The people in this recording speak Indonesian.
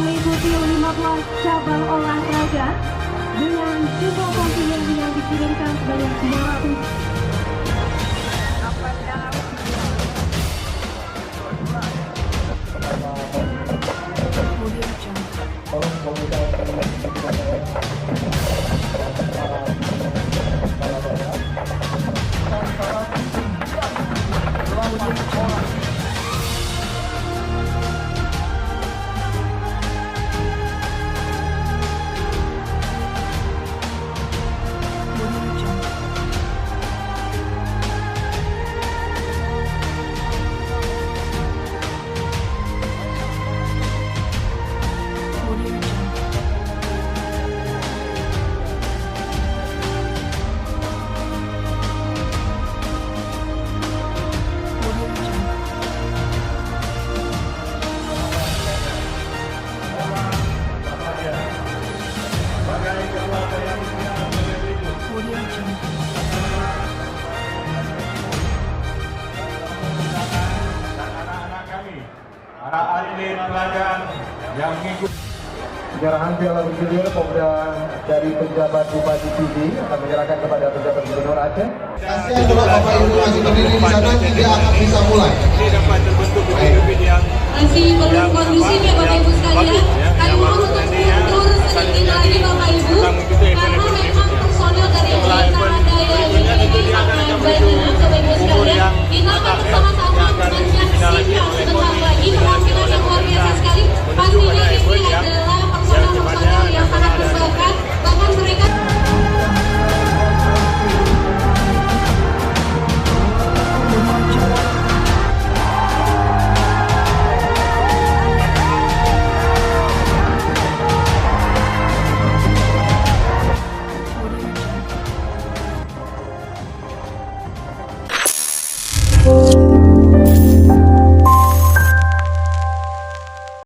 mengikuti 15 cabang olahraga dengan jumlah kontingen yang dikirimkan sebanyak 200. Para atlet pelajar yang mengikuti penyerahan Piala Gubernur Pemuda dari penjabat Bupati Pidi akan menyerahkan kepada penjabat Gubernur Aceh. Kasihan kalau Bapak Ibu masih berdiri di sana, tidak akan bisa mulai. dapat terbentuk masih belum kondusif ya Bapak Ibu sekalian.